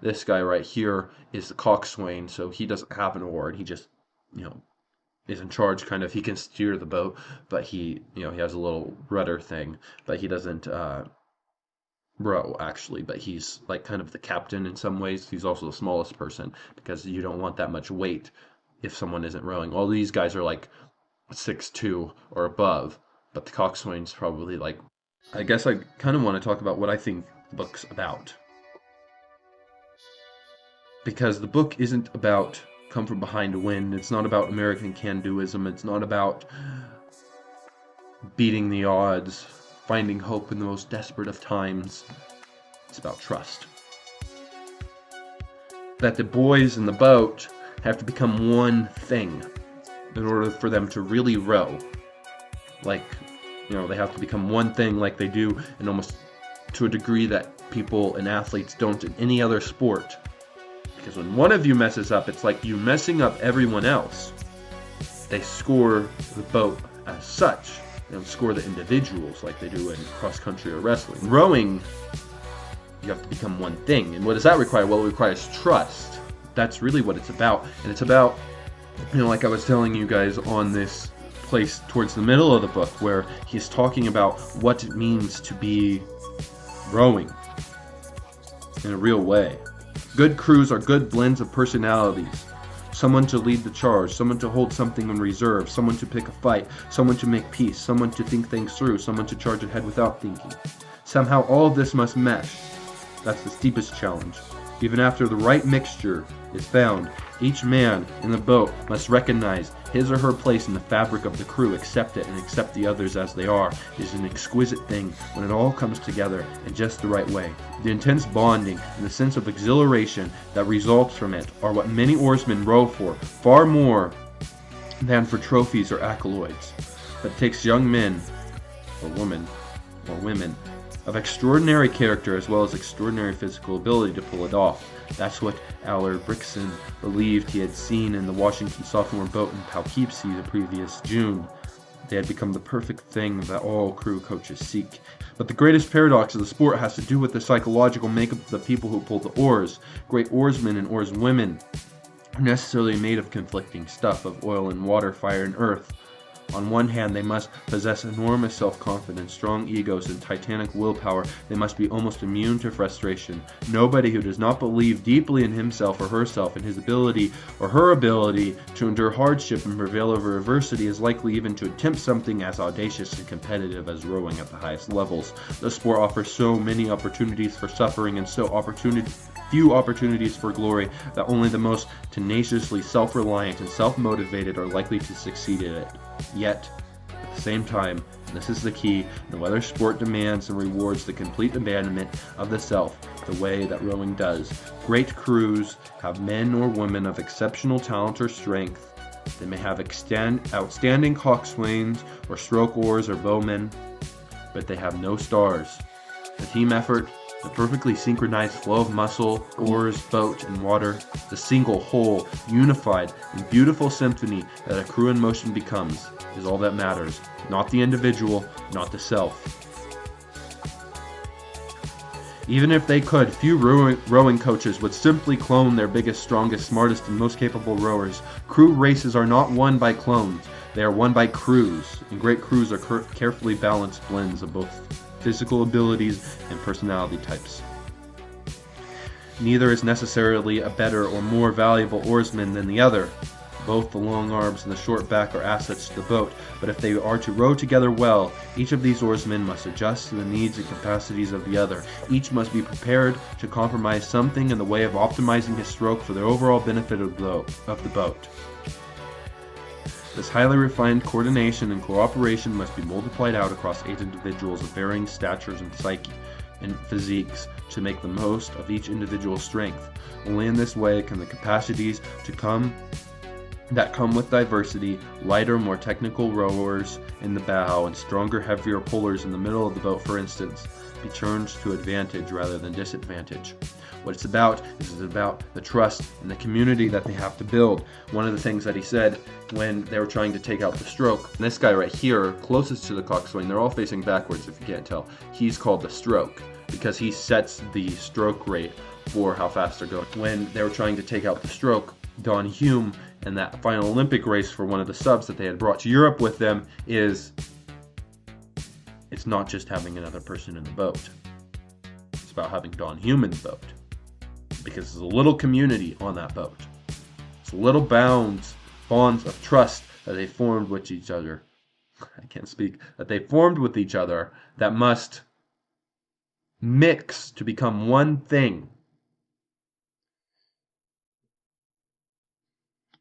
This guy right here is the coxswain, so he doesn't have an oar, and he just, you know, is in charge kind of. He can steer the boat, but he has a little rudder thing, but he doesn't row actually, but he's like kind of the captain in some ways. He's also the smallest person because you don't want that much weight if someone isn't rowing. All these guys are like 6'2" or above, but the coxswain's probably like, I guess I kind of want to talk about what I think the book's about. Because the book isn't about come from behind to win. It's not about American can-doism. It's not about beating the odds, finding hope in the most desperate of times. It's about trust. That the boys in the boat have to become one thing in order for them to really row. Like, they have to become one thing like they do in almost to a degree that people and athletes don't in any other sport. Because when one of you messes up, it's like you messing up everyone else. They score the boat as such. They don't score the individuals like they do in cross-country or wrestling. Rowing, you have to become one thing. And what does that require? Well, it requires trust. That's really what it's about. And it's about, like I was telling you guys on this place towards the middle of the book, where he's talking about what it means to be rowing in a real way. Good crews are good blends of personalities. Someone to lead the charge, someone to hold something in reserve, someone to pick a fight, someone to make peace, someone to think things through, someone to charge ahead without thinking. Somehow all of this must mesh. That's the steepest challenge. Even after the right mixture is found, each man in the boat must recognize his or her place in the fabric of the crew, accept it, and accept the others as they are. It is an exquisite thing when it all comes together in just the right way. The intense bonding and the sense of exhilaration that results from it are what many oarsmen row for, far more than for trophies or accolades. But it takes young men, or women, of extraordinary character as well as extraordinary physical ability to pull it off. That's what Allard Brixton believed he had seen in the Washington sophomore boat in Poughkeepsie the previous June. They had become the perfect thing that all crew coaches seek. But the greatest paradox of the sport has to do with the psychological makeup of the people who pull the oars. Great oarsmen and oarswomen are necessarily made of conflicting stuff, of oil and water, fire and earth. On one hand, they must possess enormous self-confidence, strong egos, and titanic willpower. They must be almost immune to frustration. Nobody who does not believe deeply in himself or herself, in his ability or her ability to endure hardship and prevail over adversity, is likely even to attempt something as audacious and competitive as rowing at the highest levels. The sport offers so many opportunities for suffering and few opportunities for glory that only the most tenaciously self-reliant and self-motivated are likely to succeed in it. Yet, at the same time, and this is the key, no other sport demands and rewards the complete abandonment of the self the way that rowing does. Great crews have men or women of exceptional talent or strength. They may have outstanding coxswains or stroke oars or bowmen, but they have no stars. The team effort, the perfectly synchronized flow of muscle, oars, boat, and water, the single, whole, unified, and beautiful symphony that a crew in motion becomes, is all that matters. Not the individual, not the self. Even if they could, few rowing coaches would simply clone their biggest, strongest, smartest, and most capable rowers. Crew races are not won by clones. They are won by crews, and great crews are carefully balanced blends of both physical abilities and personality types. Neither is necessarily a better or more valuable oarsman than the other. Both the long arms and the short back are assets to the boat, but if they are to row together well, each of these oarsmen must adjust to the needs and capacities of the other. Each must be prepared to compromise something in the way of optimizing his stroke for the overall benefit of the boat. This highly refined coordination and cooperation must be multiplied out across 8 individuals of varying statures and psyche and physiques to make the most of each individual's strength. Only in this way can the capacities that come with diversity, lighter, more technical rowers in the bow and stronger, heavier pullers in the middle of the boat, for instance, be turned to advantage rather than disadvantage. What it's about is about the trust and the community that they have to build. One of the things that he said when they were trying to take out the stroke, and this guy right here, closest to the coxswain, they're all facing backwards if you can't tell, he's called the stroke because he sets the stroke rate for how fast they're going. When they were trying to take out the stroke, Don Hume and that final Olympic race for one of the subs that they had brought to Europe with them it's not just having another person in the boat. It's about having Don Hume in the boat. Because there's a little community on that boat. It's little bonds of trust that they formed with each other. I can't speak. That they formed with each other that must mix to become one thing.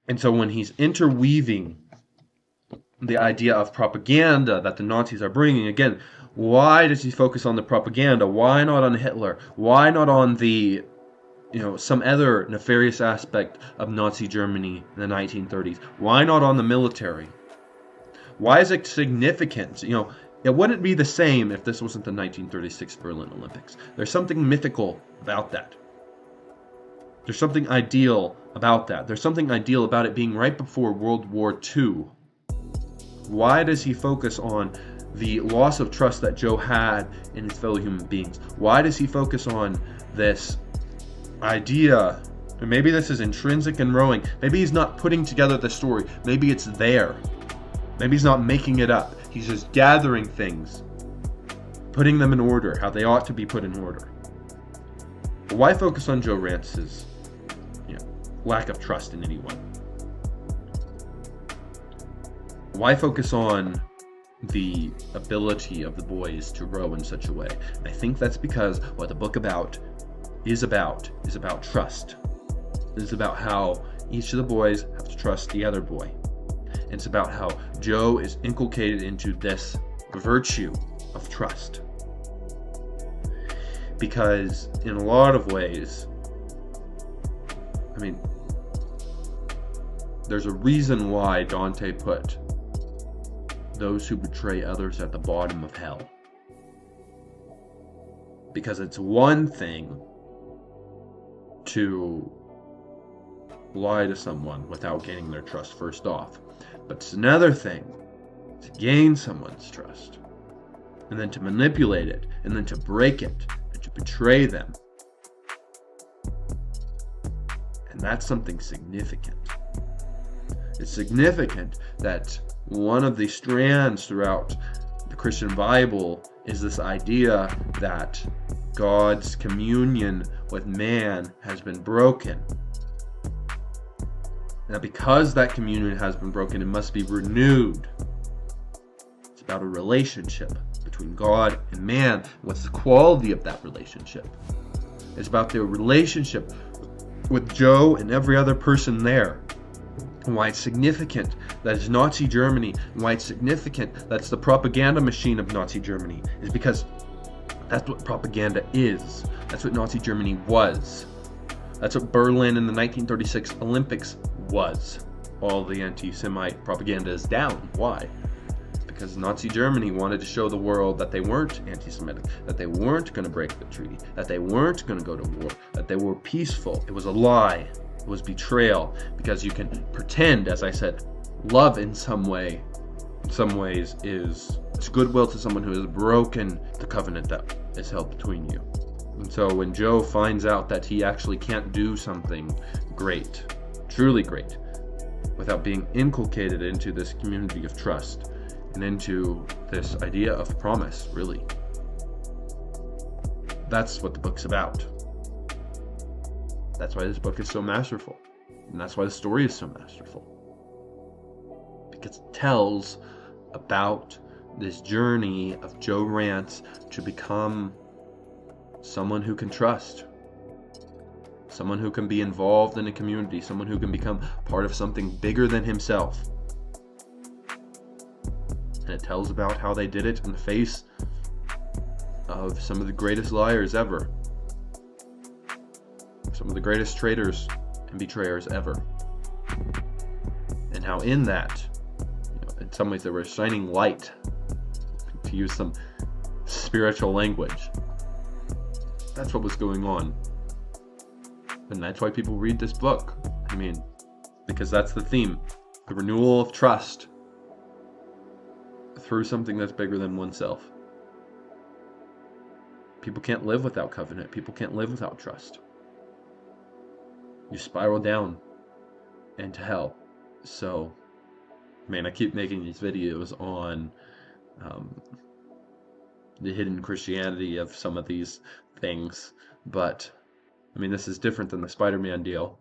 And so when he's interweaving the idea of propaganda that the Nazis are bringing, again, why does he focus on the propaganda? Why not on Hitler? Why not on the, some other nefarious aspect of Nazi Germany in the 1930s? Why not on the military? Why is it significant? It wouldn't be the same if this wasn't the 1936 Berlin Olympics. There's something mythical about that. There's something ideal about that. There's something ideal about it being right before World War II. Why does he focus on the loss of trust that Joe had in his fellow human beings? Why does he focus on this idea? And maybe this is intrinsic in rowing. Maybe he's not putting together the story. Maybe it's there. Maybe he's not making it up. He's just gathering things, putting them in order, how they ought to be put in order. But why focus on Joe Rance's lack of trust in anyone? Why focus on the ability of the boys to row in such a way? I think that's because what the book is about trust. It is about how each of the boys have to trust the other boy. It's about how Joe is inculcated into this virtue of trust. Because in a lot of ways, there's a reason why Dante put those who betray others at the bottom of hell. Because it's one thing to lie to someone without gaining their trust first off. But it's another thing to gain someone's trust, and then to manipulate it, and then to break it, and to betray them. And that's something significant. It's significant that one of the strands throughout the Christian Bible is this idea that God's communion with man has been broken. Now, because that communion has been broken, it must be renewed. It's about a relationship between God and man. What's the quality of that relationship? It's about the relationship with Joe and every other person there. And why it's significant that it's Nazi Germany, and why it's significant that it's the propaganda machine of Nazi Germany, is because that's what propaganda is. That's what Nazi Germany was. That's what Berlin in the 1936 Olympics was. All the anti-Semite propaganda is down. Why? Because Nazi Germany wanted to show the world that they weren't anti-Semitic, that they weren't going to break the treaty, that they weren't going to go to war, that they were peaceful. It was a lie. It was betrayal. Because you can pretend, as I said, love in some ways is goodwill to someone who has broken the covenant that is held between you. And so when Joe finds out that he actually can't do something great, truly great, without being inculcated into this community of trust and into this idea of promise, really, that's what the book's about. That's why this book is so masterful. And that's why the story is so masterful. Because it tells about this journey of Joe Rance to become someone who can trust, someone who can be involved in a community, someone who can become part of something bigger than himself. And it tells about how they did it in the face of some of the greatest liars ever, some of the greatest traitors and betrayers ever, and how in that, in some ways, they were shining light, to use some spiritual language. That's what was going on. And that's why people read this book. Because that's the theme. The renewal of trust through something that's bigger than oneself. People can't live without covenant. People can't live without trust. you spiral down into hell. So, man, I keep making these videos on um, the hidden Christianity of some of these things, but I mean, this is different than the Spider-Man deal.